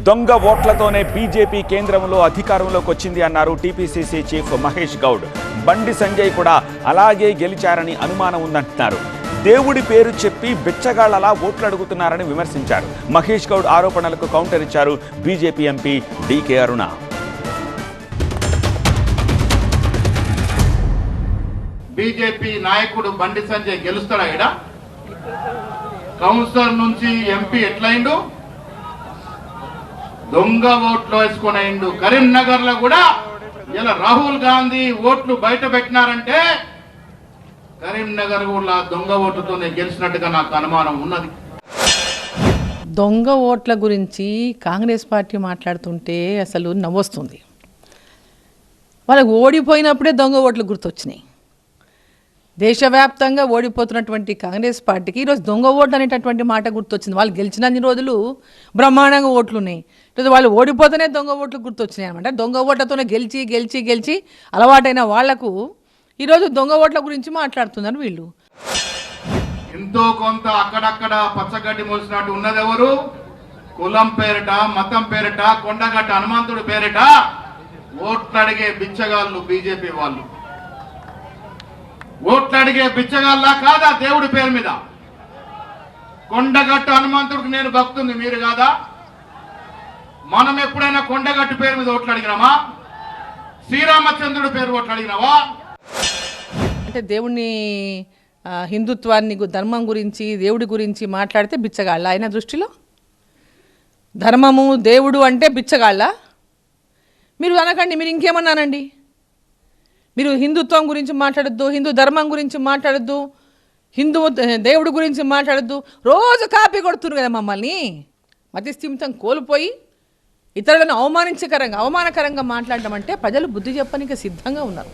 దొంగ ఓట్లతోనే బీజేపీ కేంద్రంలో అధికారంలోకి వచ్చింది అన్నారు టీపీసీసీ చీఫ్ మహేష్ గౌడ్. బండి సంజయ్ కూడా అలాగే గెలిచారని అనుమానం ఉందంటున్నారు. దేవుడి పేరు చెప్పి బిచ్చగాళ్లలా ఓట్లు అడుగుతున్నారని విమర్శించారు. మహేష్ గౌడ్ ఆరోపణలకు కౌంటర్ ఇచ్చారు బీజేపీ ఎంపీ డీకే అరుణ. బీజేపీ నాయకుడు బండి సంజయ్ గెలుస్తాడా? ఇక్కడ కౌన్సిలర్ నుంచి ఎంపీ ఎట్లయిండు? దొంగ ఓట్లు వేసుకునేండు. కరీంనగర్ లో కూడా ఇలా రాహుల్ గాంధీ ఓట్లు బయట పెట్టినారంటే కరీంనగర్ కూడా దొంగ ఓట్లతోనే గెలిచినట్టుగా నాకు అనుమానం ఉన్నది. దొంగ ఓట్ల గురించి కాంగ్రెస్ పార్టీ మాట్లాడుతుంటే అసలు నవ్వొస్తుంది. వాళ్ళకు ఓడిపోయినప్పుడే దొంగ ఓట్లు గుర్తొచ్చినాయి. దేశవ్యాప్తంగా ఓడిపోతున్నటువంటి కాంగ్రెస్ పార్టీకి ఈరోజు దొంగ ఓట్లు అనేటటువంటి మాట గుర్తొచ్చింది. వాళ్ళు గెలిచినన్ని రోజులు బ్రహ్మాండంగా ఓట్లు ఉన్నాయి. ఈరోజు వాళ్ళు ఓడిపోతేనే దొంగ ఓట్లు గుర్తొచ్చినాయి అనమాట. దొంగ ఓట్లతోనే గెలిచి గెలిచి గెలిచి అలవాటైన వాళ్లకు ఈరోజు దొంగ ఓట్ల గురించి మాట్లాడుతున్నారు వీళ్ళు. ఎంతో కొంత అక్కడక్కడ పచ్చగడ్డి మోసినట్టు ఉన్నది ఎవరు? కులం పేరిట, మతం పేరిట, కొండగట్ట హనుమంతుడి పేరిట ఓట్లు అడిగే బిచ్చగాళ్ళు బీజేపీ వాళ్ళు. ఓట్లు అడిగే బిచ్చగాళ్ళ కాదా దేవుడి పేరు మీద? కొండగట్టు హనుమంతుడికి నేను భక్తుంది, మీరు కాదా? మనం ఎప్పుడైనా కొండగట్టు పేరు మీద ఓట్లు అడిగినామా? శ్రీరామచంద్రుడి పేరు ఓట్లు అడిగినావా? అంటే దేవుణ్ణి, హిందుత్వాన్ని, ధర్మం గురించి, దేవుడి గురించి మాట్లాడితే బిచ్చగాళ్ళ ఆయన దృష్టిలో? ధర్మము దేవుడు అంటే బిచ్చగాళ్ళ? మీరు అనకండి, మీరు ఇంకేమన్నానండి. మీరు హిందుత్వం గురించి మాట్లాడద్దు, హిందూ ధర్మం గురించి మాట్లాడద్దు, హిందూ దేవుడి గురించి మాట్లాడద్దు. రోజు కాపీ కొడుతున్నారు కదా మమ్మల్ని. మతిస్థిమితం కోల్పోయి ఇతరులను అవమానకరంగా మాట్లాడడం అంటే ప్రజలు బుద్ధి చెప్పడానికి సిద్ధంగా ఉన్నారు.